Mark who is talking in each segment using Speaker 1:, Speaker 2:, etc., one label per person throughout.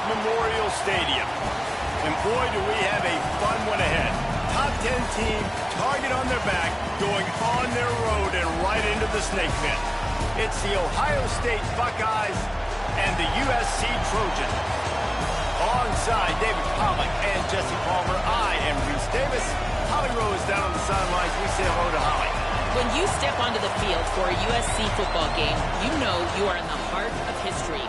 Speaker 1: Memorial Stadium. And boy, do we have a fun one ahead. Top 10 team, target on their back, going on their road and right into the snake pit. It's the Ohio State Buckeyes and the USC Trojans. Alongside David Pollack and Jesse Palmer, I am Reese Davis. Holly Rose down on the sidelines. We say hello to Holly.
Speaker 2: When you step onto the field for a USC football game, you know you are in the heart of history.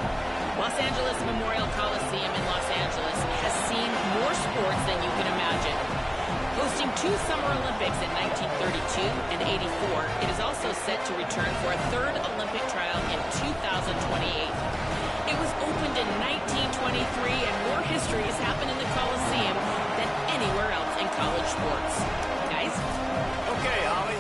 Speaker 2: Los Angeles Memorial Coliseum in Los Angeles has seen more sports than you can imagine. Hosting 2 Summer Olympics in 1932 and 84, it is also set to return for a 3rd Olympic trial in 2028. It was opened in 1923, and more history has happened in the Coliseum than anywhere else in college sports. Guys?
Speaker 1: Okay, Holly.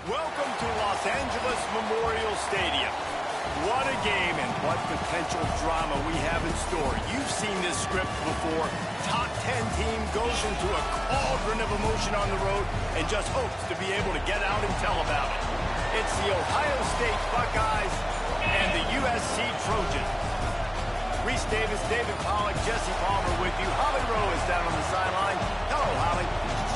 Speaker 1: Welcome to Los Angeles Memorial Stadium. What a game and what potential drama we have in store. You've seen this script before. Top 10 team goes into a cauldron of emotion on the road and just hopes to be able to get out and tell about it. It's the Ohio State Buckeyes and the USC Trojans. Reese Davis, David Pollack, Jesse Palmer with you. Holly Rowe is down on the sideline. Hello, Holly.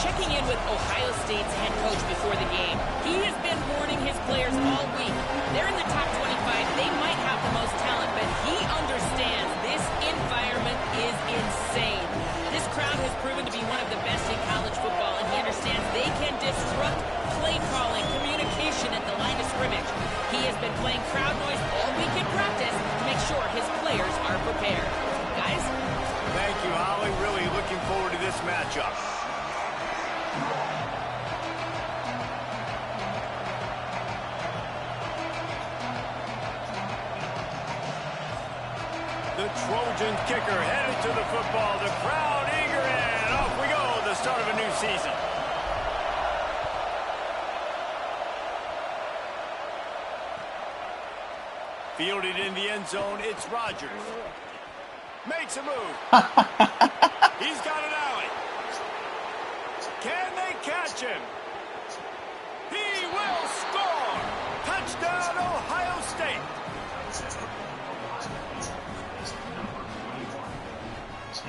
Speaker 2: Checking in with Ohio State's head coach before the game. He has been warning his players all week. They're in the top 25. They might have the most talent, but he understands this environment is insane. This crowd has proven to be one of the best in college football, and he understands they can disrupt play calling, communication at the line of scrimmage. He has been playing crowd noise all week in practice to make sure his players are prepared. Guys?
Speaker 1: Thank you, Holly. Really looking forward to this matchup. The Trojan kicker headed to the football. The crowd eager, and off we go. The start of a new season. Fielded in the end zone, it's Rodgers. Makes a move. He's got an alley. Can they catch him? He will score. Touchdown, Ohio State.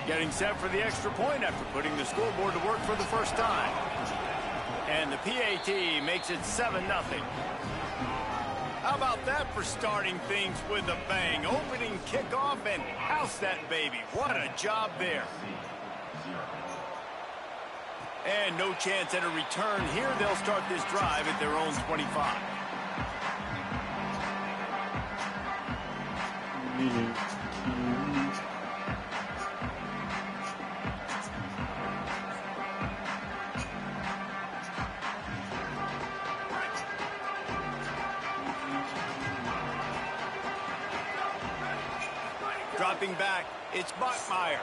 Speaker 1: Getting set for the extra point after putting the scoreboard to work for the first time. And the PAT makes it 7-0. How about that for starting things with a bang? Opening kickoff and house that baby. What a job there. And no chance at a return here. They'll start this drive at their own 25. Dropping back, it's Bachmeier.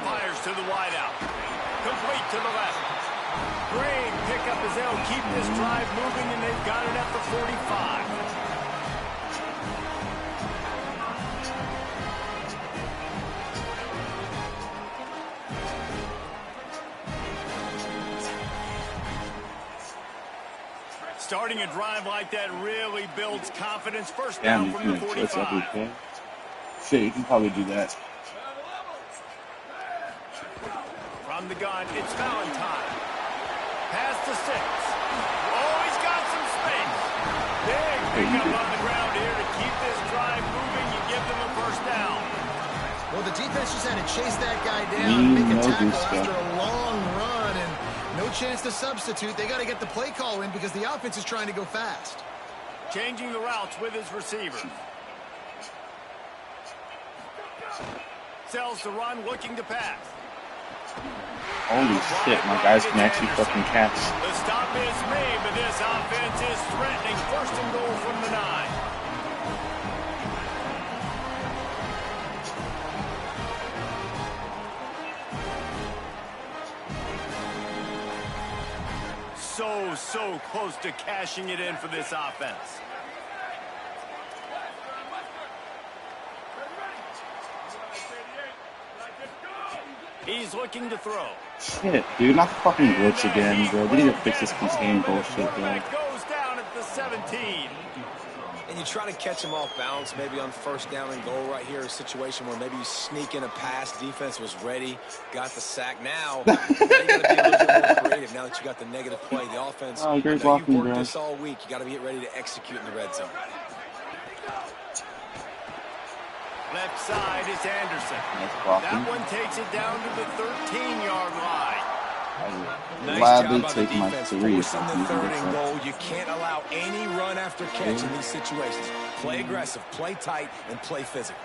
Speaker 1: Fires to the wideout. Complete to the left. Great pickup as they'll keep this drive moving, and they've got it at the 45. Starting a drive like that really builds confidence. First down from the 45.
Speaker 3: Shit, you can probably do that.
Speaker 1: From the gun, it's Valentine. Pass to 6. Oh, he's got some space. Big pickup on the ground here to keep this drive moving. You give them a first down.
Speaker 4: Well, the defense just had to chase that guy down and make a tackle after a long run, and no chance to substitute. They got to get the play call in because the offense is trying to go fast.
Speaker 1: Changing the routes with his receivers. Sells the run, looking to pass.
Speaker 3: Holy shit, my guys can actually fucking catch.
Speaker 1: The stop is made, but this offense is threatening. First and goal from the 9. So close to cashing it in for this offense. He's looking to throw.
Speaker 3: Shit, dude, not the fucking glitch again, bro. We need to fix this contain bullshit, bro.
Speaker 1: Goes down at the 17.
Speaker 4: And you try to catch him off balance, maybe on first down and goal right here, a situation where maybe you sneak in a pass, defense was ready, got the sack. Now you got to be a little bit more creative now that you got the negative play. The offense,
Speaker 3: great
Speaker 4: you've
Speaker 3: blocking,
Speaker 4: worked
Speaker 3: bro.
Speaker 4: this all week. You got to get ready to execute in the red zone.
Speaker 1: Left side is Anderson.
Speaker 3: Nice
Speaker 1: That one takes it down to the 13-yard line.
Speaker 4: Nice
Speaker 3: Gladly
Speaker 4: job by the
Speaker 3: take my
Speaker 4: defense
Speaker 3: 3.
Speaker 4: forcing the third and goal. You can't allow any run after catch in these situations. Play aggressive, play tight, and play physical.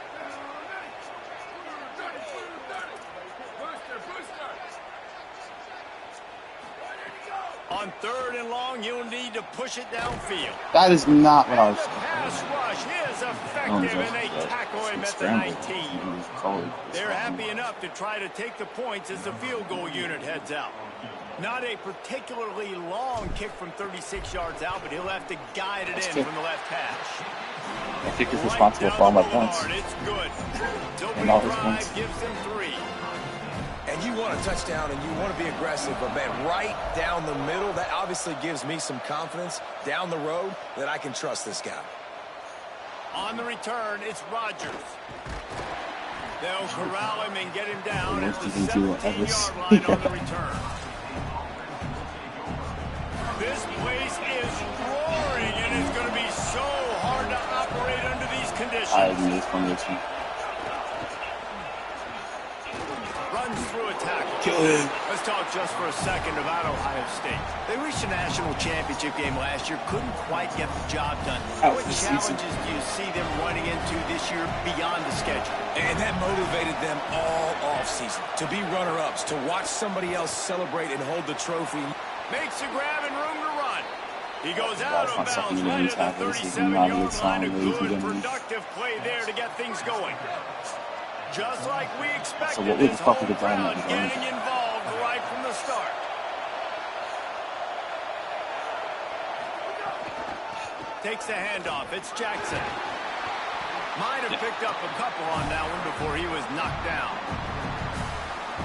Speaker 1: On third and long, you'll need to push it downfield.
Speaker 3: That is not what I was
Speaker 1: The pass rush is effective, and they tackle him at the 19. They're happy enough to try to take the points as the field goal unit heads out. Not a particularly long kick from 36 yards out, but he'll have to guide it in from the left hash.
Speaker 3: I think he's responsible for all my points.
Speaker 1: It's good.
Speaker 3: And all his points.
Speaker 1: Gives them 3.
Speaker 4: And you want a touchdown and you want to be aggressive, but man, right down the middle, that obviously gives me some confidence down the road that I can trust this guy.
Speaker 1: On the return, it's Rodgers. They'll corral him and get him down at the 17-yard line on the return. This place is roaring, and it's going to be so hard to operate under these conditions.
Speaker 3: I agree with condition.
Speaker 1: Runs through a tackle. Let's talk just for a second about Ohio State. They reached a national championship game last year, couldn't quite get the job done. What challenges do you see them running into this year beyond the schedule?
Speaker 4: And that motivated them all offseason to be runner-ups, to watch somebody else celebrate and hold the trophy.
Speaker 1: Makes a grab and room to run. He goes out of bounds right at the 37-yard line. A good, productive play there to get things going. Just like we expected, this whole crowd getting involved right from the start. Takes the handoff. It's Jackson. Might have picked up a couple on that one before he was knocked down.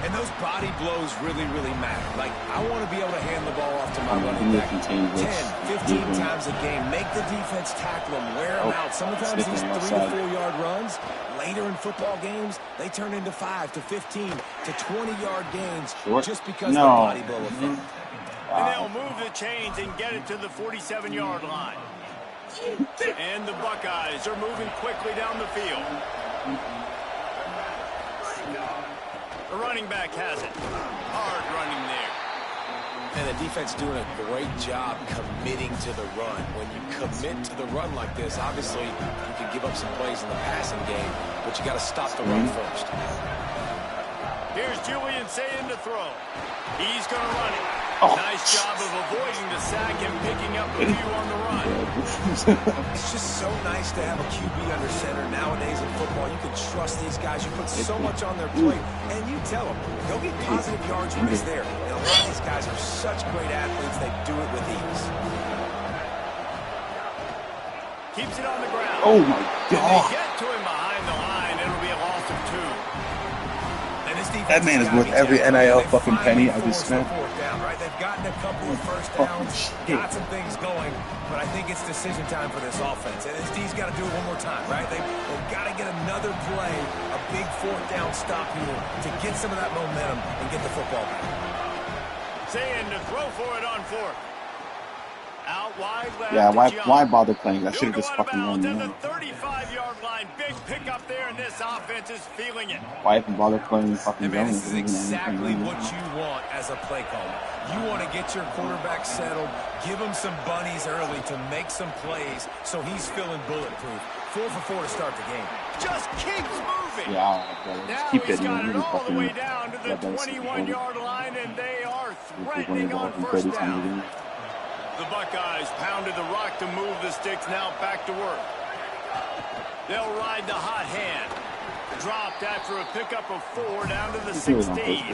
Speaker 4: And those body blows really, really matter. Like, I want to be able to hand the ball off to my running back 10, 15 times a game. Make the defense tackle them, wear them out. Sometimes these 3 to 4 yard runs, later in football games, they turn into 5 to 15 to 20-yard gains just because the body blow effect.
Speaker 1: And they'll move the chains and get it to the 47-yard line. And the Buckeyes are moving quickly down the field. The running back has it. Hard running there.
Speaker 4: And the defense doing a great job committing to the run. When you commit to the run like this, obviously you can give up some plays in the passing game, but you got to stop the run first.
Speaker 1: Here's Julian saying to throw. He's going to run it. Nice job of avoiding the sack and picking up a few on the run.
Speaker 4: It's just so nice to have a QB under center nowadays in football. You can trust these guys. You put so much on their plate, and you tell them, go get positive yards when it's there. And a lot of these guys are such great athletes, they do it with ease.
Speaker 1: Keeps it on the ground.
Speaker 3: Oh, my God.
Speaker 1: If they get to him behind the line, it'll be a loss of 2.
Speaker 4: And this
Speaker 3: That man is worth every NIL fucking penny I just spent.
Speaker 4: They've gotten a couple of first downs, got some things going, but I think it's decision time for this offense. And this D's got to do it one more time, right? They've got to get another play, a big fourth down stop here to get some of that momentum and get the football back.
Speaker 1: Saying to throw for it on fourth. Out wide left.
Speaker 3: Yeah, why bother playing? I should have just fucking run.
Speaker 1: To the 35-yard line. Big pickup there, and this offense is feeling it.
Speaker 3: Why even bother playing fucking zone?
Speaker 4: This is exactly what you want as a play caller. You want to get your quarterback settled, give him some bunnies early to make some plays so he's feeling bulletproof. 4 for 4 to start the game.
Speaker 1: Just keeps moving.
Speaker 3: Yeah,
Speaker 1: now
Speaker 3: keep
Speaker 1: he's
Speaker 3: hitting
Speaker 1: got
Speaker 3: him.
Speaker 1: it all the way down to the 21-yard line, and they are threatening on first down. The Buckeyes pounded the rock to move the sticks, now back to work. They'll ride the hot hand. Dropped after a pickup of 4 down to the 16.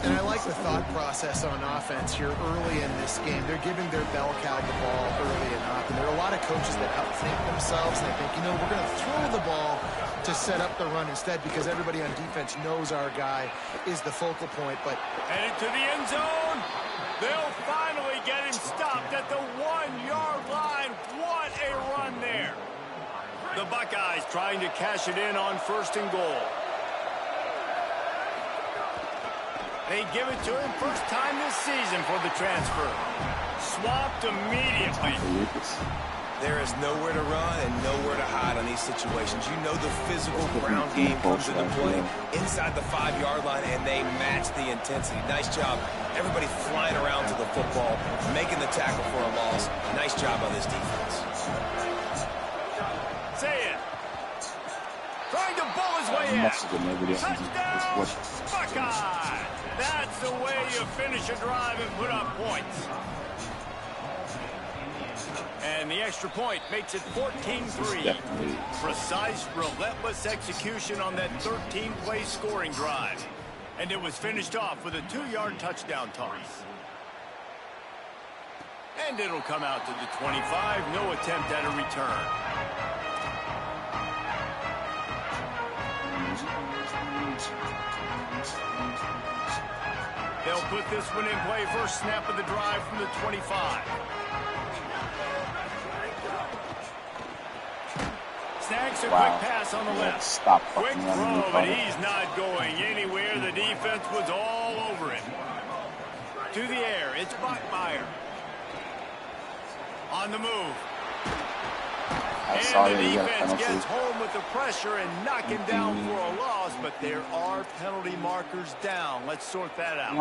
Speaker 5: And I like the thought process on offense here early in this game. They're giving their bell cow the ball early enough. And there are a lot of coaches that outthink themselves. And they think, you know, we're going to throw the ball to set up the run instead because everybody on defense knows our guy is the focal point. But
Speaker 1: headed to the end zone. They'll finally get him stopped at the 1-yard line. What a run there. The Buckeyes trying to cash it in on first and goal. They give it to him first time this season for the transfer. Swapped immediately.
Speaker 4: There is nowhere to run and nowhere to hide on these situations. You know the physical ground game comes into play inside the 5-yard line, and they match the intensity. Nice job. Everybody flying around to the football, making the tackle for a loss. Nice job on this defense.
Speaker 1: Say it. Trying to bull his way in. Touchdown, Buckeye. That's the way you finish a drive and put up points. And the extra point makes it 14-3. Precise, relentless execution on that 13-play scoring drive. And it was finished off with a 2-yard touchdown toss. And it'll come out to the 25. No attempt at a return. They'll put this one in play. First snap of the drive from the 25. Snags a quick pass on the left. Quick throw, but he's not going anywhere. The defense was all over it. To the air, it's Bachmeier. On the move. And the defense gets home with the pressure and knocking down for a loss, but there are penalty markers down. Let's sort that out.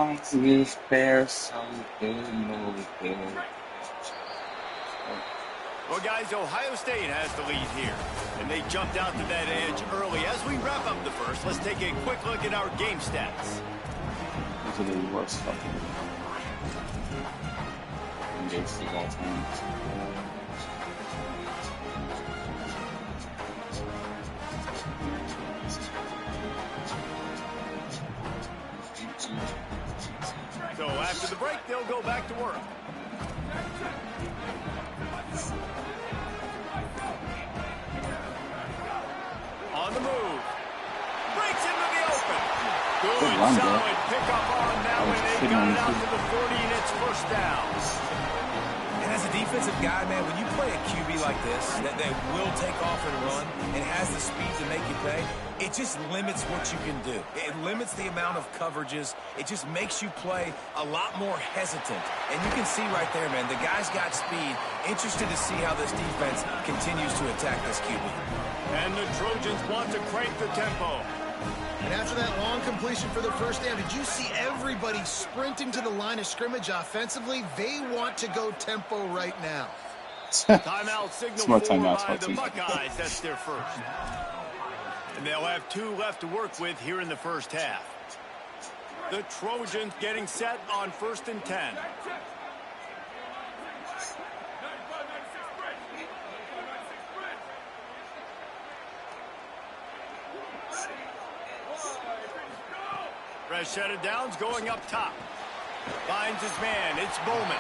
Speaker 1: Well, guys, Ohio State has the lead here, and they jumped out to that edge early. As we wrap up the first, let's take a quick look at our game stats.
Speaker 3: These are the worst fucking games of all time. So after the break, they'll go back to work. On the move. Breaks into the open. Good run, solid pickup on that one. They got it out to the 40, and it's first down.
Speaker 4: And as a defensive guy, man, when you play a QB like this, that will take off and run and has the speed to make you pay, it just limits what you can do. It limits the amount of coverages. It just makes you play a lot more hesitant. And you can see right there, man, the guy's got speed. Interested to see how this defense continues to attack this QB.
Speaker 1: And the Trojans want to crank the tempo.
Speaker 5: And after that long completion for the first down, did you see everybody sprinting to the line of scrimmage offensively? They want to go tempo right now.
Speaker 1: Timeout signal by the Buckeyes. That's their first. And they'll have 2 left to work with here in the first half. The Trojans getting set on 1st and 10. Rashad Downs going up top. Finds his man. It's Bowman.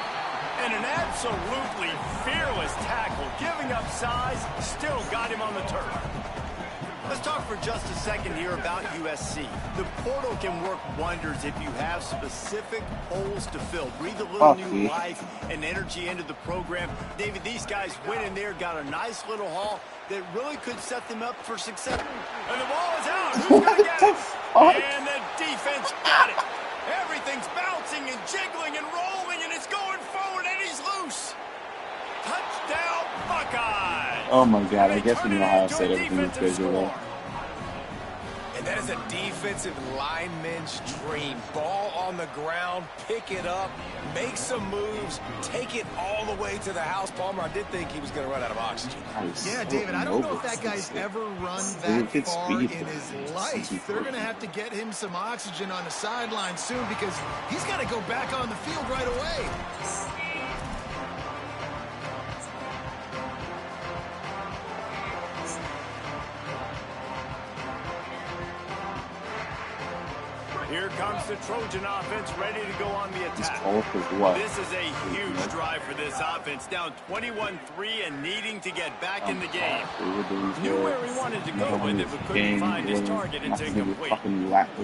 Speaker 1: And an absolutely fearless tackle. Giving up size. Still got him on the turf. Let's talk for just a second here about USC. The portal can work wonders if you have specific holes to fill. Breathe a little new life and energy into the program. David, these guys went in there, got a nice little haul that really could set them up for success. And the ball is out. Who's going to get it? And the defense got it. Everything's bouncing and jiggling and rolling, and it's going forward, and he's loose. Touchdown, Buckeyes.
Speaker 3: Oh, my God. I guess we know how to set everything is visual.
Speaker 4: And that is a defensive lineman's dream. Ball on the ground, pick it up, make some moves, take it all the way to the house. Palmer, I did think he was going to run out of oxygen.
Speaker 5: Yeah, David, I don't know if that guy's ever run that far in his life. They're going to have to get him some oxygen on the sideline soon because he's got to go back on the field right away.
Speaker 1: Here comes the Trojan offense ready to go on the attack. This is a huge drive for this offense. Down 21-3 and needing to get back in the game. Knew where he wanted to go with it, but couldn't find his target. It's incomplete.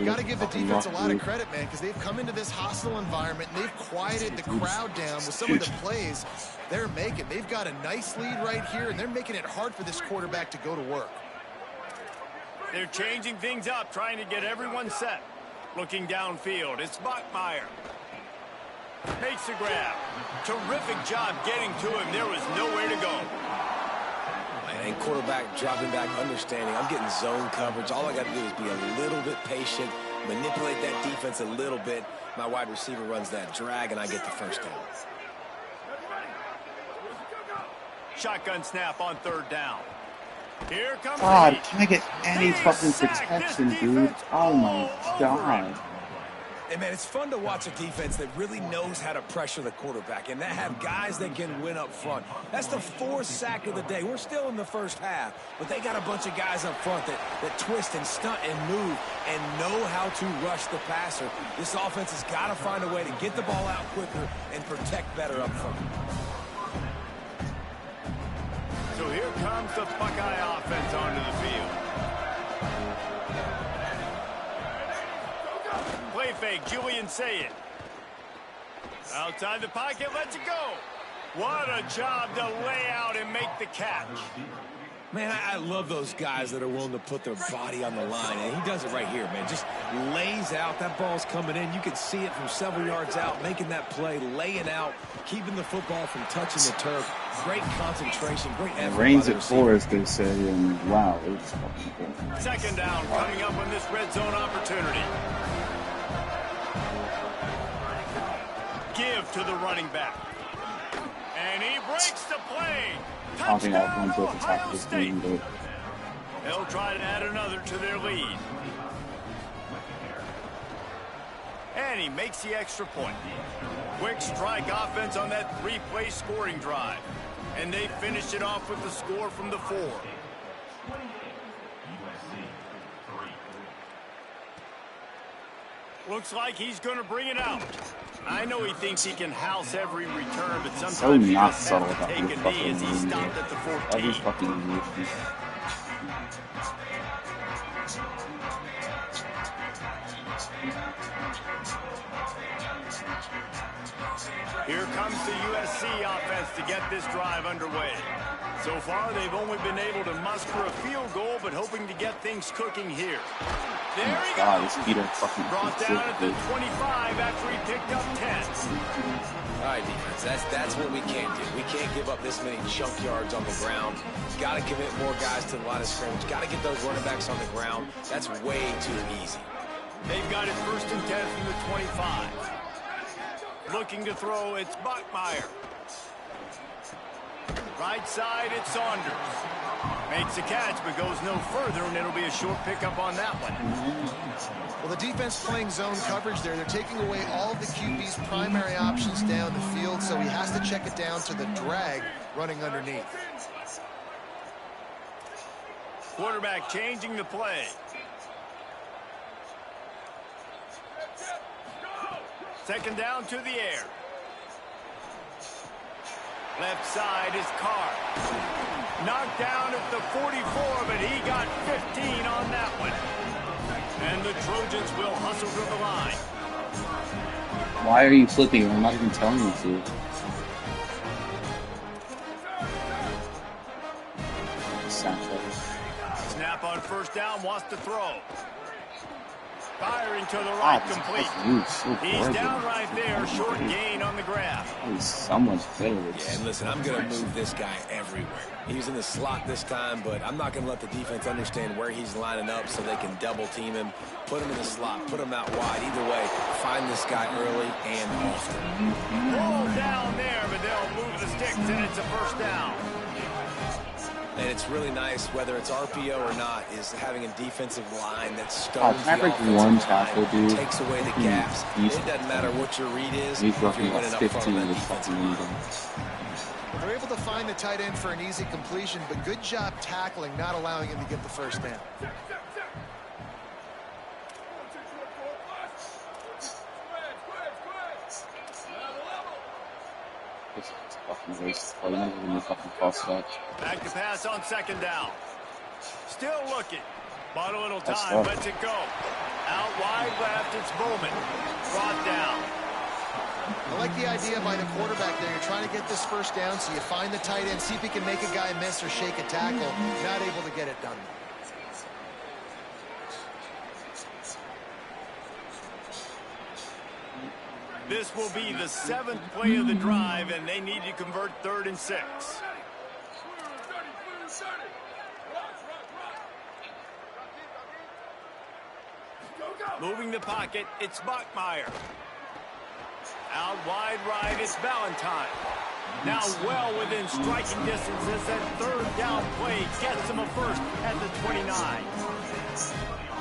Speaker 5: Got to give the defense a lot of credit, man, because they've come into this hostile environment and they've quieted the crowd down with some of the plays they're making. They've got a nice lead right here, and they're making it hard for this quarterback to go to work.
Speaker 1: They're changing things up, trying to get everyone set. Looking downfield, it's Bachmeier. Makes the grab. Terrific job getting to him. There was nowhere to go.
Speaker 4: And quarterback dropping back, understanding. I'm getting zone coverage. All I got to do is be a little bit patient, manipulate that defense a little bit. My wide receiver runs that drag, and I get the first down.
Speaker 1: Shotgun snap on third down. Here comes
Speaker 3: God, can I get any fucking protection, dude? Oh my God.
Speaker 4: Hey, man, it's fun to watch a defense that really knows how to pressure the quarterback and that have guys that can win up front. That's the fourth sack of the day. We're still in the first half, but they got a bunch of guys up front that twist and stunt and move and know how to rush the passer. This offense has got to find a way to get the ball out quicker and protect better up front.
Speaker 1: So here comes the Buckeye offense onto the field. Play fake, Julian Sayed. Outside the pocket, lets it go. What a job to lay out and make the catch.
Speaker 4: Man, I love those guys that are willing to put their body on the line, and he does it right here, man. Just lays out. That ball's coming in. You can see it from several yards out, making that play, laying out, keeping the football from touching the turf. Great concentration, great effort.
Speaker 3: Reigns at 4, as they say, and wow, it's fucking good.
Speaker 1: Second down coming up on this red zone opportunity. Give to the running back. And he breaks the play.
Speaker 3: I don't think I've won both attacks this game, but
Speaker 1: they'll try to add another to their lead. And he makes the extra point. Quick strike offense on that 3-play scoring drive. And they finished it off with the score from the 4. Looks like he's going to bring it out. I know he thinks he can house every return, but sometimes he just has to take a knee as he stopped at the 14. Here comes the USC offense to get this drive underway. So far, they've only been able to muster a field goal, but hoping to get things cooking here. There he goes. Brought down at the 25 after he picked up 10.
Speaker 4: All right, defense, that's what we can't do. We can't give up this many chunk yards on the ground. Got to commit more guys to the line of scrimmage. Got to get those running backs on the ground. That's way too easy.
Speaker 1: They've got it 1st and 10 from the 25. Looking to throw, it's Bachmeier. Right side, it's Saunders. Makes the catch, but goes no further, and it'll be a short pickup on that one.
Speaker 5: Well, the defense playing zone coverage there. They're taking away all of the QB's primary options down the field, so he has to check it down to the drag running underneath.
Speaker 1: Quarterback changing the play. Second down to the air. Left side is Carr. Knocked down at the 44, but he got 50 15 on that one. And the Trojans will hustle to the line.
Speaker 3: Why are you flipping? I'm not even telling you to.
Speaker 1: Snap on first down, wants to throw. Firing to the right, complete. He's down right there, short gain on the grab.
Speaker 3: He's so much better.
Speaker 4: Yeah, and listen, I'm going to move this guy everywhere. He's in the slot this time, but I'm not going to let the defense understand where he's lining up so they can double team him. Put him in the slot, put him out wide. Either way, find this guy early and often.
Speaker 1: Roll down there, but they'll move the sticks, and it's a first down.
Speaker 4: And it's really nice, whether it's RPO or not, is having a defensive line that stones the offensive
Speaker 3: one tackle,
Speaker 4: line, takes away the gaps. It doesn't matter what your read is.
Speaker 3: He's roughly about 15 in the fucking lead.
Speaker 5: They're able to find the tight end for an easy completion, but good job tackling, not allowing him to get the first down.
Speaker 3: Fucking race. Why not even fucking cross back?
Speaker 1: Back to pass on second down. Still looking. Bought a little time, lets it go. Out wide left, it's Bowman. Brought down.
Speaker 5: I like the idea by the quarterback there. You're trying to get this first down, so you find the tight end, see if he can make a guy miss or shake a tackle. Not able to get it done.
Speaker 1: This will be the 7th play of the drive, and they need to convert 3rd and 6. Moving the pocket, it's Bachmeier. Out wide right, it's Valentine. Now well within striking distance as that 3rd down play gets them a first at the 29.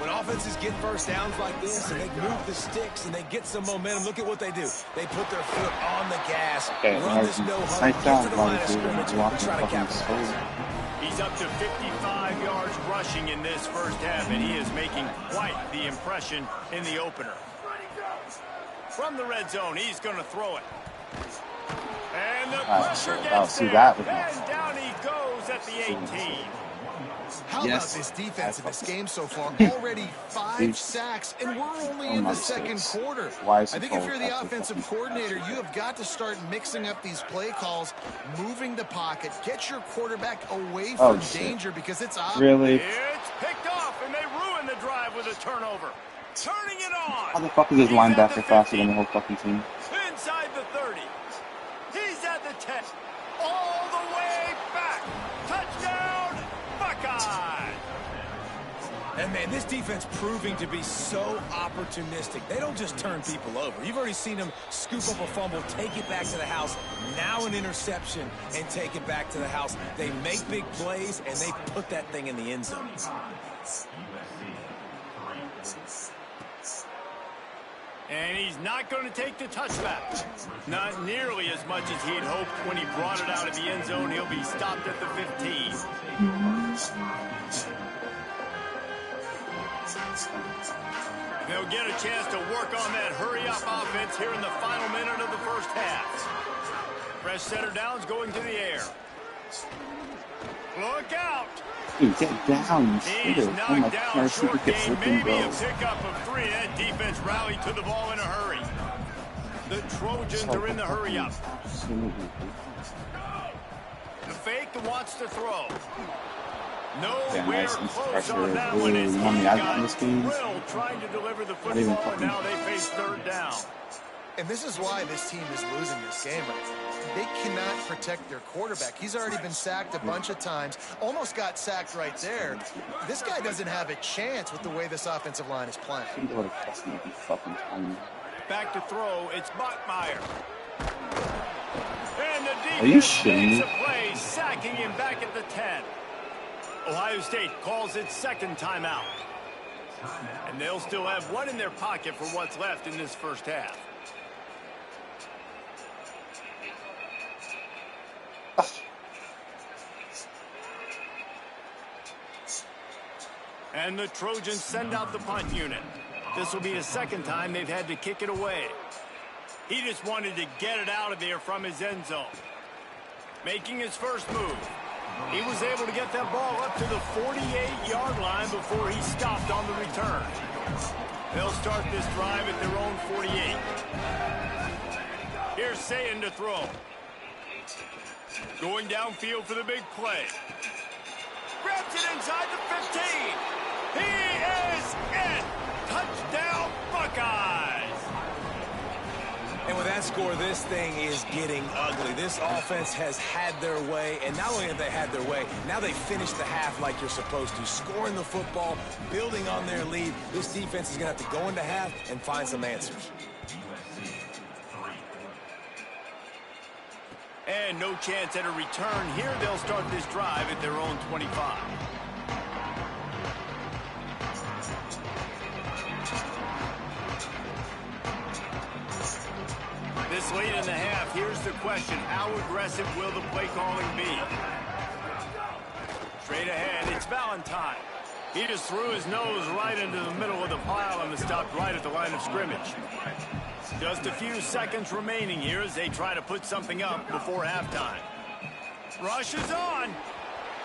Speaker 4: When offenses get first downs like this and they move the sticks and they get some momentum, look at what they do. They put their foot on the gas, run this no-huddle, get to the line of scrimmage, and try to capitalize.
Speaker 1: He's up to 55 yards rushing in this first half, and he is making quite the impression in the opener. From the red zone, he's going to throw it. And the pressure gets there, and down he goes at the 18.
Speaker 5: How about this defense in this game so far? Already 5 sacks, and we're only in the second quarter. I think if you're the offensive coordinator, you have got to start mixing up these play calls, moving the pocket, get your quarterback away from danger because it's obvious.
Speaker 3: Really?
Speaker 1: It's picked off, and they ruin the drive with a turnover. Turning it on.
Speaker 3: How the fuck is this linebacker faster than the whole fucking team?
Speaker 1: Inside the 30. He's at the 10. All the way back. Touchdown, Buckeye.
Speaker 4: And, man, this defense proving to be so opportunistic. They don't just turn people over. You've already seen them scoop up a fumble, take it back to the house, now an interception, and take it back to the house. They make big plays, and they put that thing in the end zone.
Speaker 1: And he's not going to take the touchback. Not nearly as much as he had hoped when he brought it out of the end zone. He'll be stopped at the 15. They'll get a chance to work on that hurry-up offense here in the final minute of the first half. Fresh center downs going to the air. Look out.
Speaker 3: Dude, get down.
Speaker 1: He's knocked down, short game, maybe a pickup of 3. That defense rallied to the ball in a hurry. The Trojans are in the hurry-up. The fake wants to throw. Nowhere close on that one as he got drilled trying to deliver the football, and now they face 3rd down.
Speaker 5: And this is why this team is losing this game. They cannot protect their quarterback. He's already been sacked a bunch of times. Almost got sacked right there. This guy doesn't have a chance with the way this offensive line is playing.
Speaker 1: Back to throw. It's Bachmeier. And the defense makes a play, sacking him back at the 10. Ohio State calls its 2nd timeout. And they'll still have one in their pocket for what's left in this first half. And the Trojans send out the punt unit. This will be the 2nd time they've had to kick it away. He just wanted to get it out of there from his end zone. Making his first move. He was able to get that ball up to the 48-yard line before he stopped on the return. They'll start this drive at their own 48. Here's Sayin to throw. Going downfield for the big play. Grabs it inside the 15. He is in. Touchdown, Buckeyes.
Speaker 4: And with that score, this thing is getting ugly. This offense has had their way, and not only have they had their way, now they finished the half like you're supposed to, scoring the football, building on their lead. This defense is going to have to go into half and find some answers.
Speaker 1: And no chance at a return here. They'll start this drive at their own 25. This late in the half, here's the question. How aggressive will the play calling be? Straight ahead, it's Valentine. He just threw his nose right into the middle of the pile and stopped right at the line of scrimmage. Just a few seconds remaining here as they try to put something up before halftime. Rush is on.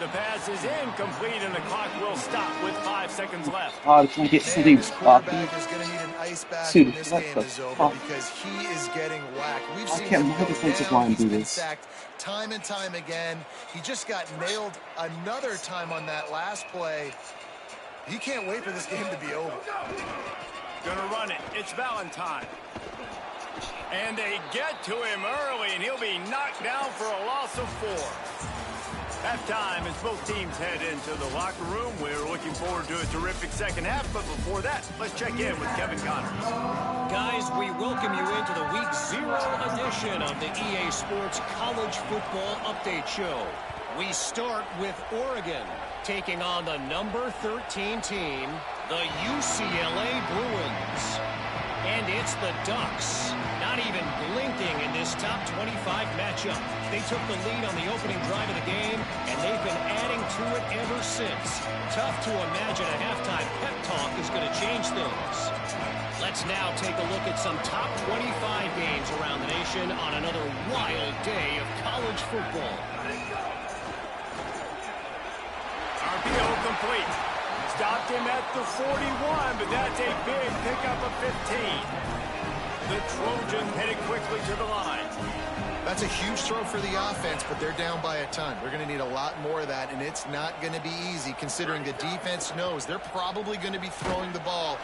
Speaker 1: The pass is incomplete, and the clock will stop with 5 seconds left.
Speaker 3: Oh, can I get something sloppy?
Speaker 5: Is going to need an ice bath
Speaker 3: Dude,
Speaker 5: when this
Speaker 3: what
Speaker 5: game
Speaker 3: the
Speaker 5: is over
Speaker 3: fuck?
Speaker 5: because he is getting whacked. We've
Speaker 3: How
Speaker 5: seen
Speaker 3: can
Speaker 5: him
Speaker 3: my
Speaker 5: go
Speaker 3: defensive
Speaker 5: down.
Speaker 3: line
Speaker 5: He's
Speaker 3: do
Speaker 5: been
Speaker 3: this?
Speaker 5: sacked time and time again. He just got nailed another time on that last play. He can't wait for this game to be over.
Speaker 1: Gonna run it. It's Valentine. And they get to him early, and he'll be knocked down for a loss of 4. Halftime as both teams head into the locker room. We're looking forward to a terrific second half, but before that, let's check in with Kevin Connors.
Speaker 6: Guys, we welcome you into the Week 0 edition of the EA Sports College Football Update Show. We start with Oregon taking on the number 13 team, the UCLA Bruins. And it's the Ducks, not even blinking in this top 25 matchup. They took the lead on the opening drive of the game, and they've been adding to it ever since. Tough to imagine a halftime pep talk is going to change things. Let's now take a look at some top 25 games around the nation on another wild day of college football.
Speaker 1: RPO complete. Stopped him at the 41, but that's a big pickup of 15. The Trojans headed quickly to the line.
Speaker 5: That's a huge throw for the offense, but they're down by a ton. They're going to need a lot more of that, and it's not going to be easy considering the defense knows they're probably going to be throwing the ball.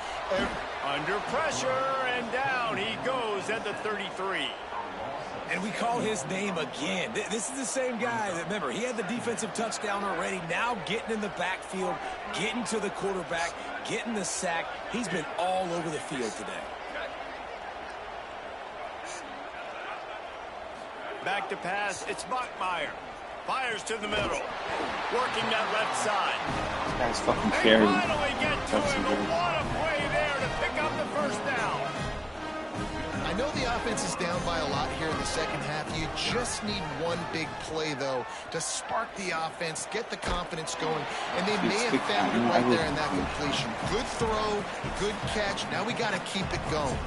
Speaker 1: Under pressure, and down he goes at the 33.
Speaker 4: And we call his name again. This is the same guy that, remember, he had the defensive touchdown already. Now getting in the backfield, getting to the quarterback, getting the sack. He's been all over the field today.
Speaker 1: Back to pass, it's Bachmeier. Fires to the middle. Working that left side.
Speaker 3: This guy's fucking
Speaker 1: They
Speaker 3: scary.
Speaker 1: finally get to him, but what a play there to pick up the first down.
Speaker 5: I know the offense is down by a lot here in the second half. You just need one big play, though, to spark the offense, get the confidence going, and they may have found it right there in that completion. Good throw, good catch. Now we got to keep it going.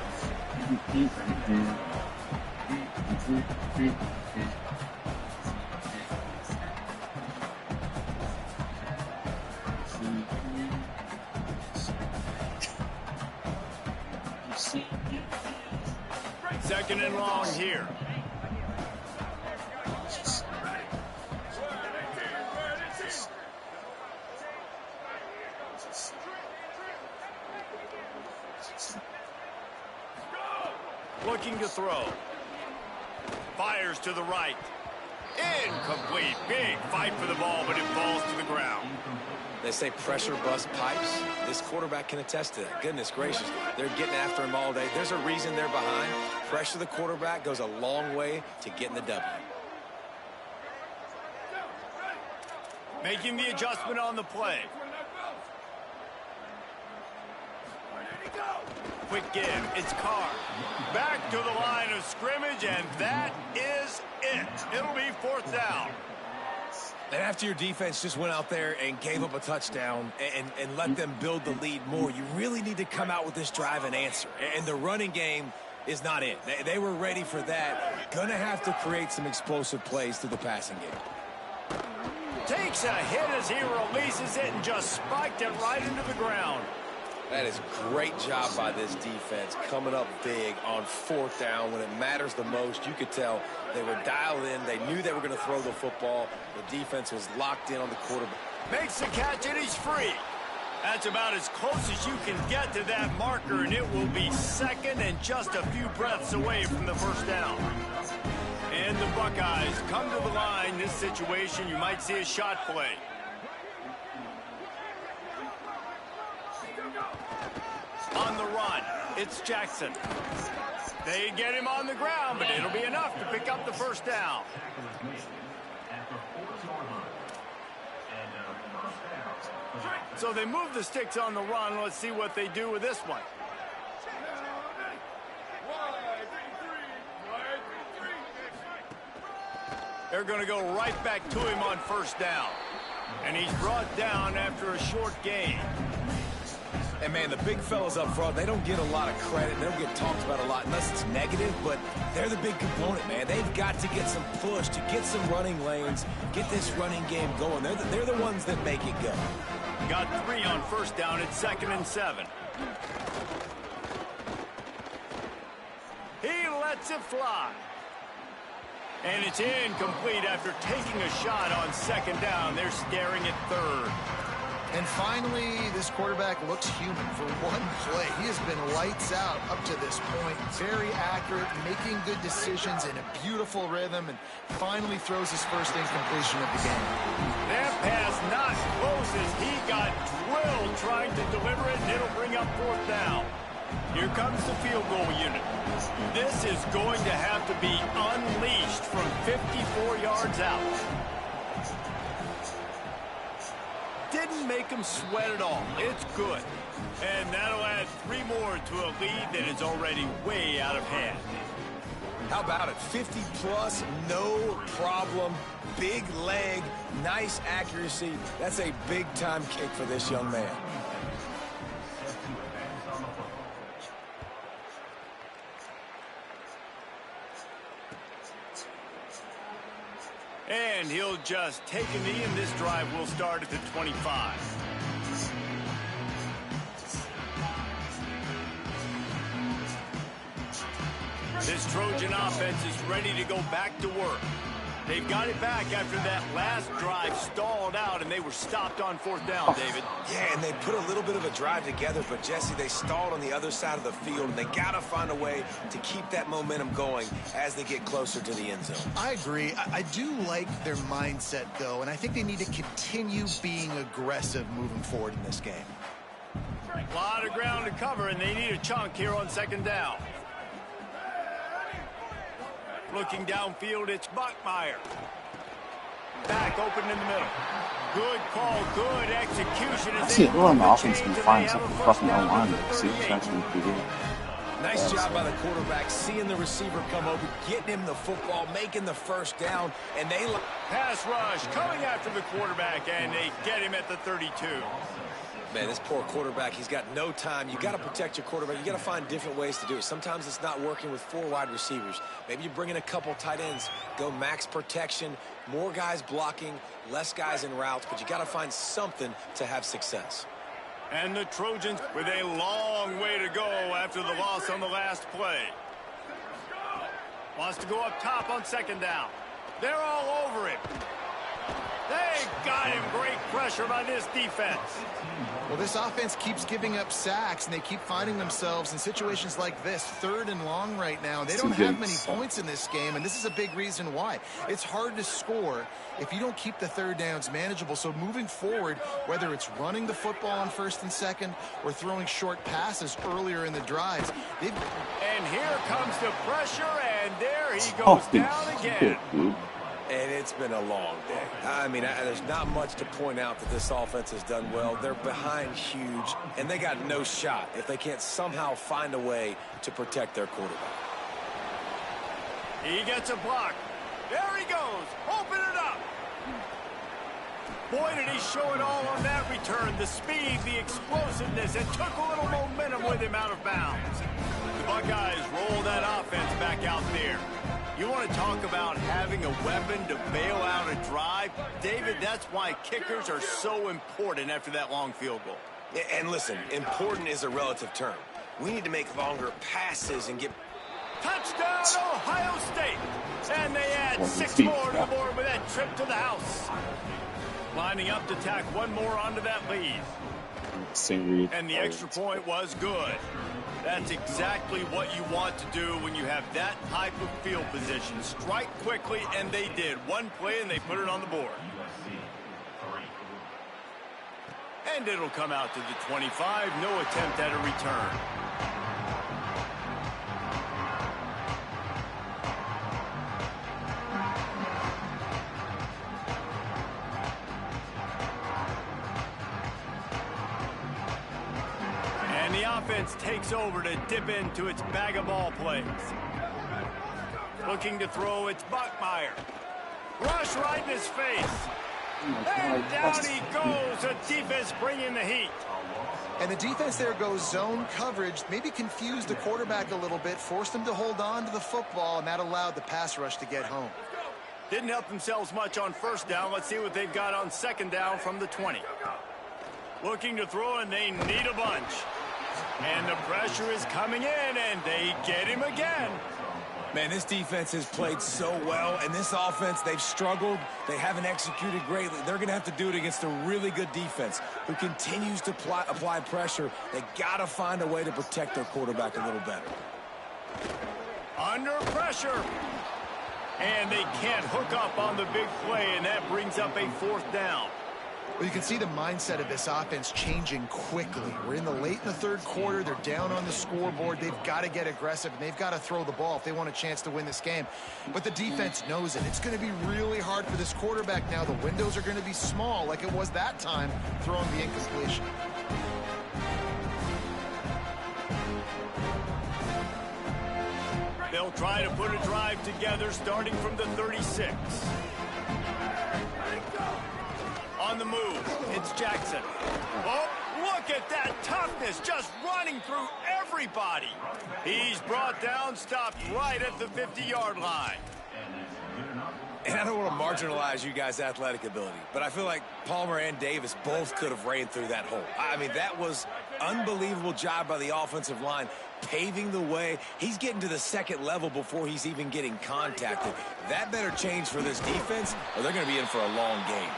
Speaker 1: Second and long here. Looking to throw. Fires to the right. Incomplete. Big fight for the ball, but it falls to the ground.
Speaker 4: They say pressure busts pipes. This quarterback can attest to that. Goodness gracious. They're getting after him all day. There's a reason they're behind. Pressure the quarterback goes a long way to getting the W.
Speaker 1: Making the adjustment on the play. Quick give. It's Carr. Back to the line of scrimmage, and that is it. It'll be fourth down.
Speaker 4: And after your defense just went out there and gave up a touchdown and let them build the lead more, you really need to come out with this drive and answer. And the running game is not it. They were ready for that. Going to have to create some explosive plays through the passing game.
Speaker 1: Takes a hit as he releases it and just spiked it right into the ground.
Speaker 4: That is great job by this defense, coming up big on 4th down when it matters the most. You could tell they were dialed in. They knew they were going to throw the football. The defense was locked in on the quarterback.
Speaker 1: Makes the catch, and he's free. That's about as close as you can get to that marker, and it will be second and just a few breaths away from the first down. And the Buckeyes come to the line. This situation, you might see a shot play. On the run, it's Jackson. They get him on the ground, but it'll be enough to pick up the first down. So they move the sticks on the run. Let's see what they do with this one. They're going to go right back to him on first down. And he's brought down after a short gain.
Speaker 4: And, man, the big fellas up front, they don't get a lot of credit. They don't get talked about a lot unless it's negative, but they're the big component, man. They've got to get some push, to get some running lanes, get this running game going. They're the ones that make it go.
Speaker 1: Got 3 on first down. It's 2nd and 7. He lets it fly. And it's incomplete after taking a shot on 2nd down. They're staring at 3rd.
Speaker 5: And finally, this quarterback looks human for one play. He has been lights out up to this point. Very accurate, making good decisions in a beautiful rhythm, and finally throws his first incompletion of the game.
Speaker 1: That pass not close as he got drilled trying to deliver it, and it'll bring up 4th down. Here comes the field goal unit. This is going to have to be unleashed from 54 yards out. Didn't make him sweat at all. It's good. And that'll add 3 more to a lead that is already way out of hand.
Speaker 4: How about it? 50-plus, no problem. Big leg, nice accuracy. That's a big-time kick for this young man.
Speaker 1: And he'll just take a knee, and this drive will start at the 25. This Trojan offense is ready to go back to work. They've got it back after that last drive stalled out, and they were stopped on 4th down, David.
Speaker 4: Yeah, and they put a little bit of a drive together, but, Jesse, they stalled on the other side of the field, and they got to find a way to keep that momentum going as they get closer to the end zone.
Speaker 5: I agree. I do like their mindset, though, and I think they need to continue being aggressive moving forward in this game.
Speaker 1: A lot of ground to cover, and they need a chunk here on 2nd down. Looking downfield, it's Buckmeyer. Back open in the middle. Good call, good execution.
Speaker 3: I see it on the offense can find something fucking online. See what's actually pretty good.
Speaker 4: Nice job by the quarterback, seeing the receiver come over, getting him the football, making the first down, and they...
Speaker 1: Pass rush coming after the quarterback, and they get him at the 32.
Speaker 4: Man, this poor quarterback, he's got no time. You got to protect your quarterback. You got to find different ways to do it. Sometimes it's not working with 4 wide receivers. Maybe you bring in a couple tight ends, go max protection, more guys blocking, less guys in routes, but you got to find something to have success.
Speaker 1: And the Trojans with a long way to go after the loss on the last play. Wants to go up top on 2nd down. They're all over it. They got him. Great pressure by this defense.
Speaker 5: Well, this offense keeps giving up sacks, and they keep finding themselves in situations like this, 3rd and long right now. They don't have many points in this game, and this is a big reason why. It's hard to score if you don't keep the 3rd downs manageable. So moving forward, whether it's running the football on 1st and 2nd or throwing short passes earlier in the drives.
Speaker 1: And here comes the pressure, and there he goes down again.
Speaker 4: And it's been a long day. I mean, there's not much to point out that this offense has done well. They're behind huge, and they got no shot if they can't somehow find a way to protect their quarterback.
Speaker 1: He gets a block. There he goes. Open it up. Boy, did he show it all on that return. The speed, the explosiveness, and took a little momentum with him out of bounds. The Buckeyes roll that offense back out there. You want to talk about having a weapon to bail out a drive? David, that's why kickers are so important after that long field goal.
Speaker 4: And listen, important is a relative term. We need to make longer passes and get...
Speaker 1: Touchdown, Ohio State! And they add 6 more to the board with that trip to the house. Lining up to tack one more onto that lead. And the extra point was good. That's exactly what you want to do when you have that type of field position. Strike quickly, and they did. One play, and they put it on the board. And it'll come out to the 25. No attempt at a return. Offense takes over to dip into its bag of ball plays. Looking to throw, it's Buckmeyer. Rush right in his face. And down he goes. The defense bringing the heat.
Speaker 5: And the defense there goes zone coverage, maybe confused the quarterback a little bit, forced him to hold on to the football, and that allowed the pass rush to get home.
Speaker 1: Didn't help themselves much on first down. Let's see what they've got on second down from the 20. Looking to throw, and they need a bunch. And the pressure is coming in, and they get him again.
Speaker 4: Man, this defense has played so well, and this offense, they've struggled. They haven't executed greatly. They're going to have to do it against a really good defense who continues to apply pressure. They got to find a way to protect their quarterback a little better.
Speaker 1: Under pressure. And they can't hook up on the big play, and that brings up a fourth down.
Speaker 5: Well, you can see the mindset of this offense changing quickly. We're late in the third quarter. They're down on the scoreboard. They've got to get aggressive, and they've got to throw the ball if they want a chance to win this game. But the defense knows it. It's going to be really hard for this quarterback now. The windows are going to be small like it was that time throwing the incompletion.
Speaker 1: They'll try to put a drive together starting from the 36. On the move, it's Jackson. Oh, look at that toughness, just running through everybody. He's brought down, stopped right at the 50-yard line.
Speaker 4: And I don't want to marginalize you guys' athletic ability, but I feel like Palmer and Davis both could have ran through that hole. I mean, that was unbelievable job by the offensive line, paving the way. He's getting to the second level before he's even getting contacted. That better change for this defense, or they're going to be in for a long game.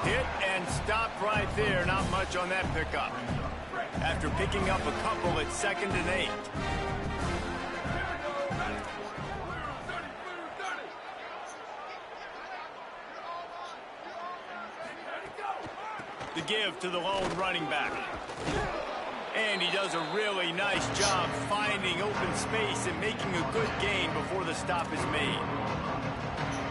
Speaker 1: Hit and stopped right there. Not much on that pickup. After picking up a couple at 2nd and 8. The give to the lone running back. And he does a really nice job finding open space and making a good gain before the stop is made.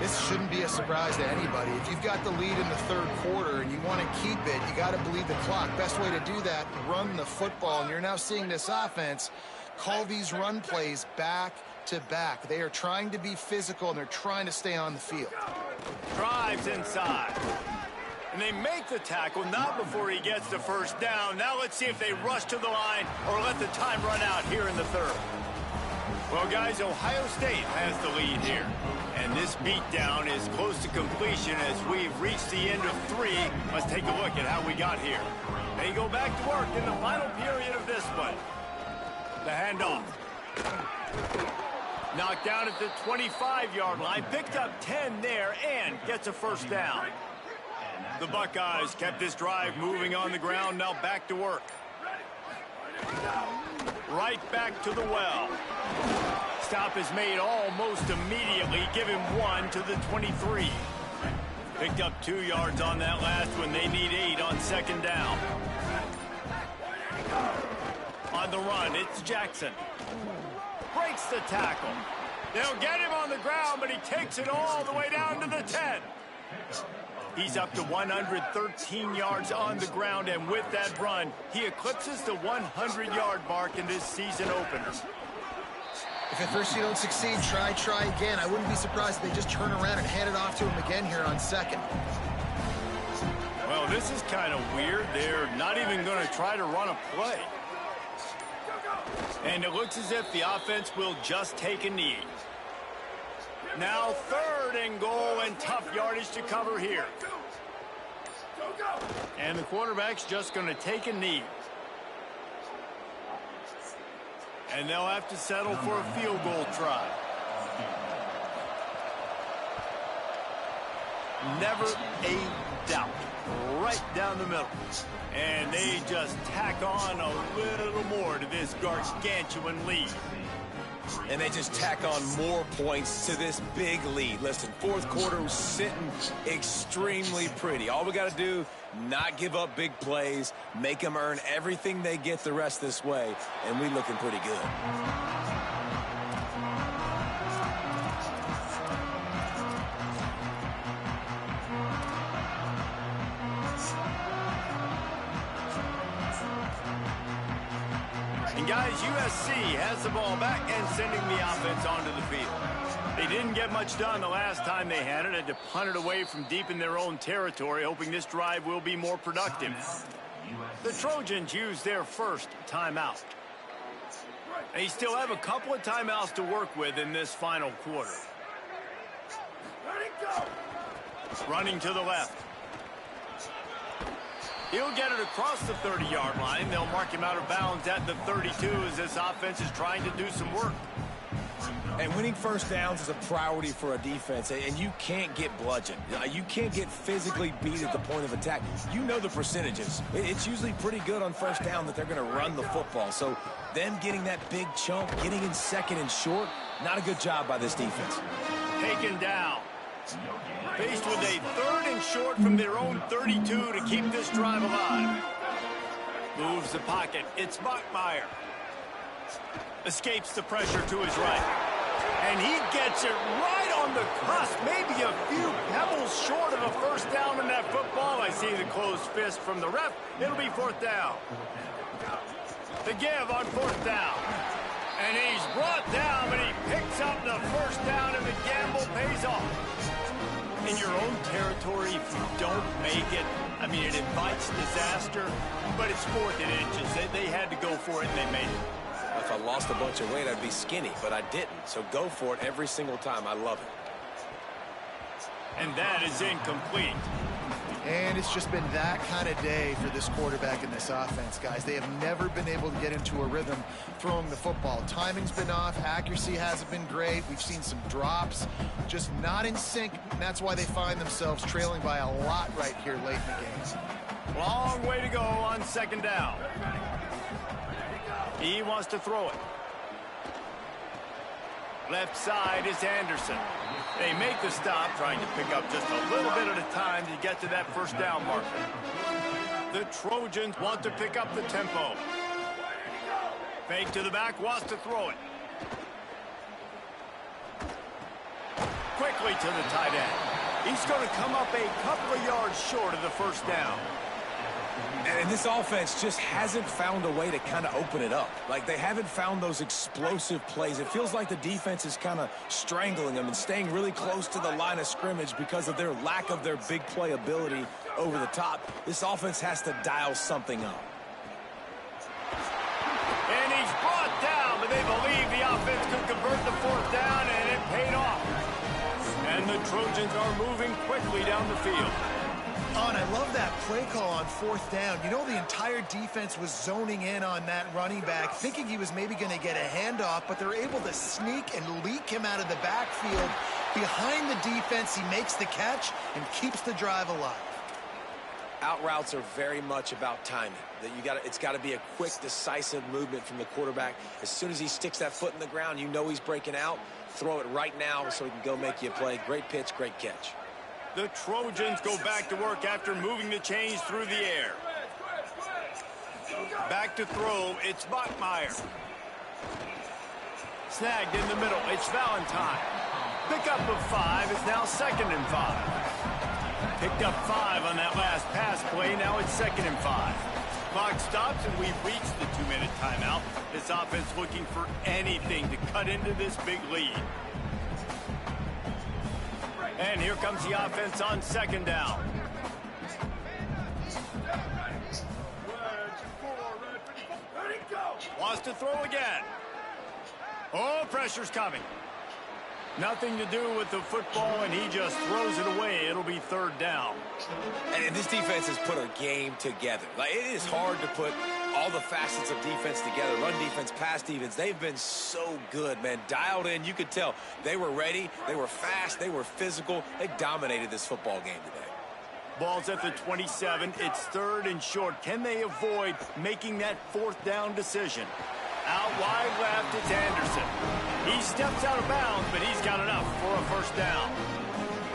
Speaker 5: This shouldn't be a surprise to anybody. If you've got the lead in the third quarter and you want to keep it, you got to bleed the clock. Best way to do that, run the football. And you're now seeing this offense call these run plays back to back. They are trying to be physical, and they're trying to stay on the field.
Speaker 1: Drives inside. And they make the tackle, not before he gets the first down. Now let's see if they rush to the line or let the time run out here in the third. Well, guys, Ohio State has the lead here. And this beatdown is close to completion as we've reached the end of 3. Let's take a look at how we got here. They go back to work in the final period of this one. The handoff. Knocked down at the 25-yard line. Picked up 10 there and gets a first down. The Buckeyes kept this drive moving on the ground. Now back to work. Right back to the well. Stop is made almost immediately. Give him 1 to the 23. Picked up 2 yards on that last one. They need 8 on second down. On the run, it's Jackson. Breaks the tackle. They'll get him on the ground, but he takes it all the way down to the 10. He's up to 113 yards on the ground, and with that run, he eclipses the 100-yard mark in this season opener.
Speaker 5: If at first you don't succeed, try again. I wouldn't be surprised if they just turn around and hand it off to him again here on second.
Speaker 1: Well, this is kind of weird. They're not even going to try to run a play. And it looks as if the offense will just take a knee. Now 3rd and goal, and tough yardage to cover here. And the quarterback's just going to take a knee. And they'll have to settle for a field goal try. Never a doubt. Right down the middle. And they just tack on a little more to this gargantuan lead.
Speaker 4: And they just tack on more points to this big lead. Listen, 4th quarter was sitting extremely pretty. All we got to do, not give up big plays, make them earn everything they get the rest this way, and we looking pretty good.
Speaker 1: And guys, USC has the ball back and sending the offense onto the field. They didn't get much done the last time they had it. Had to punt it away from deep in their own territory, hoping this drive will be more productive. The Trojans use their first timeout. They still have a couple of timeouts to work with in this final quarter. Running to the left. He'll get it across the 30-yard line. They'll mark him out of bounds at the 32 as this offense is trying to do some work.
Speaker 4: And winning first downs is a priority for a defense, and you can't get bludgeoned. You can't get physically beat at the point of attack. You know the percentages. It's usually pretty good on first down that they're going to run the football. So them getting that big chunk, getting in 2nd and short, not a good job by this defense.
Speaker 1: Taken down. Faced with a 3rd and short from their own 32 to keep this drive alive. Moves the pocket. It's Bachmeier. Escapes the pressure to his right. And he gets it right on the cusp. Maybe a few pebbles short of a first down in that football. I see the closed fist from the ref. It'll be 4th down. The give on 4th down. And he's brought down, but he picks up the first down, and the gamble pays off. In your own territory, if you don't make it, I mean, it invites disaster, but it's 4th and inches. They had to go for it, and they made it.
Speaker 4: If I lost a bunch of weight, I'd be skinny, but I didn't. So go for it every single time. I love it.
Speaker 1: And that is incomplete.
Speaker 5: And it's just been that kind of day for this quarterback and this offense, guys. They have never been able to get into a rhythm throwing the football. Timing's been off. Accuracy hasn't been great. We've seen some drops, just not in sync. And that's why they find themselves trailing by a lot right here late in the game.
Speaker 1: Long way to go on 2nd down. He wants to throw it. Left side is Anderson. They make the stop, trying to pick up just a little bit at a time to get to that first down marker. The Trojans want to pick up the tempo. Fake to the back, wants to throw it. Quickly to the tight end. He's going to come up a couple of yards short of the first down.
Speaker 4: And this offense just hasn't found a way to kind of open it up. Like, they haven't found those explosive plays. It feels like the defense is kind of strangling them and staying really close to the line of scrimmage because of their lack of their big play ability over the top. This offense has to dial something up.
Speaker 1: And he's brought down, but they believe the offense could convert the 4th down, and it paid off. And the Trojans are moving quickly down the field.
Speaker 5: Oh, and I love that play call on 4th down. You know, the entire defense was zoning in on that running back, thinking he was maybe going to get a handoff, but they're able to sneak and leak him out of the backfield. Behind the defense, he makes the catch and keeps the drive alive.
Speaker 4: Out routes are very much about timing. It's got to be a quick, decisive movement from the quarterback. As soon as he sticks that foot in the ground, you know he's breaking out. Throw it right now so he can go make you a play. Great pitch, great catch.
Speaker 1: The Trojans go back to work after moving the chains through the air. Back to throw, it's Bachmeier. Snagged in the middle, it's Valentine. Pickup of 5 is now 2nd and 5. Picked up 5 on that last pass play, now it's 2nd and 5. Clock stops and we've reached the 2-minute timeout. This offense looking for anything to cut into this big lead. And here comes the offense on 2nd down. Wants to throw again. Oh, pressure's coming. Nothing to do with the football, and he just throws it away. It'll be third down.
Speaker 4: And this defense has put a game together. Like, it is hard to put all the facets of defense together. Run defense, pass defense. They've been so good, man. Dialed in. You could tell they were ready. They were fast. They were physical. They dominated this football game today.
Speaker 1: Ball's at the 27. It's third and short. Can they avoid making that fourth down decision? Out wide left, it's Anderson. He steps out of bounds, but he's got enough for a first down.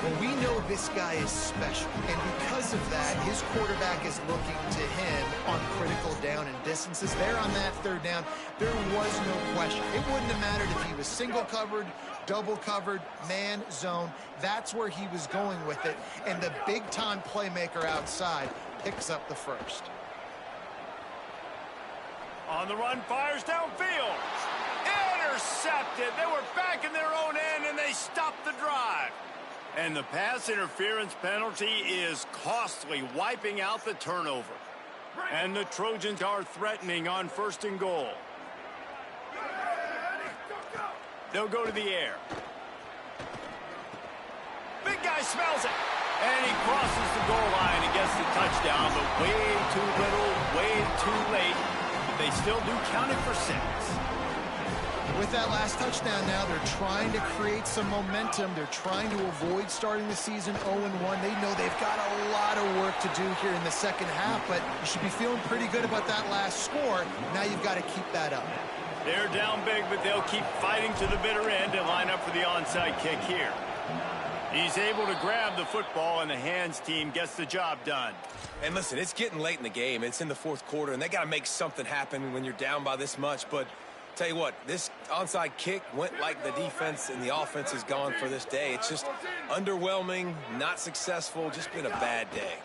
Speaker 5: Well, we know this guy is special, and because of that, his quarterback is looking to him on critical down and distances. There on that third down, there was no question. It wouldn't have mattered if he was single covered, double covered, man, zone. That's where he was going with it, and the big-time playmaker outside picks up the first.
Speaker 1: On the run, fires downfield. Intercepted. They were back in their own end, and they stopped the drive. And the pass interference penalty is costly, wiping out the turnover. And the Trojans are threatening on first and goal. They'll go to the air. Big guy smells it. And he crosses the goal line and gets the touchdown, but way too little, way too late. They still do count it for 6.
Speaker 5: With that last touchdown now, they're trying to create some momentum. They're trying to avoid starting the season 0-1. They know they've got a lot of work to do here in the second half, but you should be feeling pretty good about that last score. Now you've got to keep that up.
Speaker 1: They're down big, but they'll keep fighting to the bitter end and line up for the onside kick here. He's able to grab the football, and the hands team gets the job done.
Speaker 4: And listen, it's getting late in the game. It's in the fourth quarter, and they got to make something happen when you're down by this much. But tell you what, this onside kick went like the defense and the offense is gone for this day. It's just underwhelming, not successful, just been a bad day.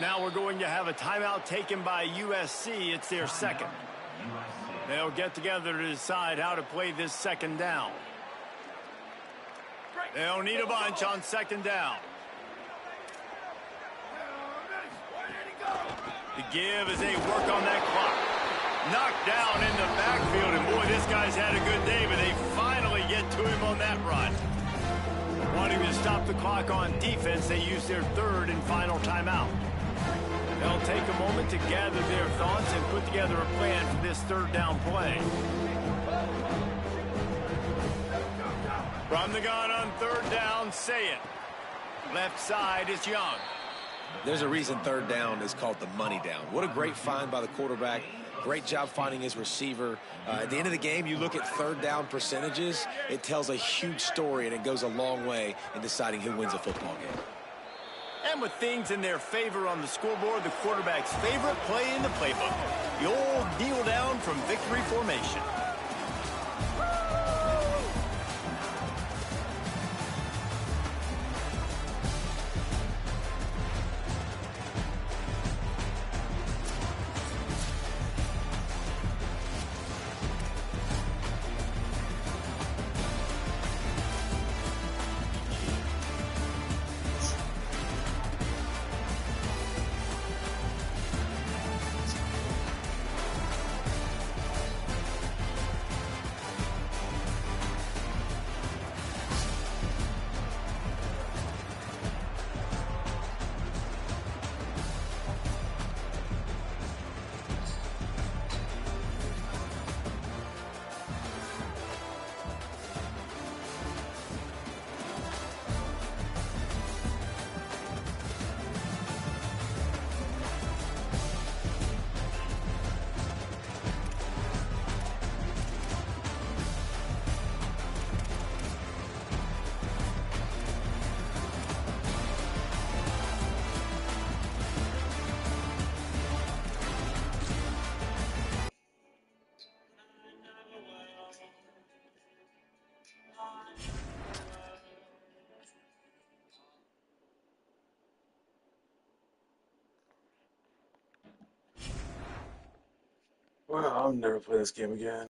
Speaker 1: Now we're going to have a timeout taken by USC. It's their second. They'll get together to decide how to play this second down. They'll need a bunch on second down. The give as they work on that clock. Knocked down in the backfield, and boy, this guy's had a good day, but they finally get to him on that run. Wanting to stop the clock on defense, they use their third and final timeout. They'll take a moment to gather their thoughts and put together a plan for this third down play. From the gun on third down, say it. Left side is Young.
Speaker 4: There's a reason third down is called the money down. What a great find by the quarterback. Great job finding his receiver. At the end of the game, you look at third down percentages. It tells a huge story, and it goes a long way in deciding who wins a football game.
Speaker 1: And with things in their favor on the scoreboard, the quarterback's favorite play in the playbook. The old kneel down from victory formation.
Speaker 3: Well, I'll never play this game again.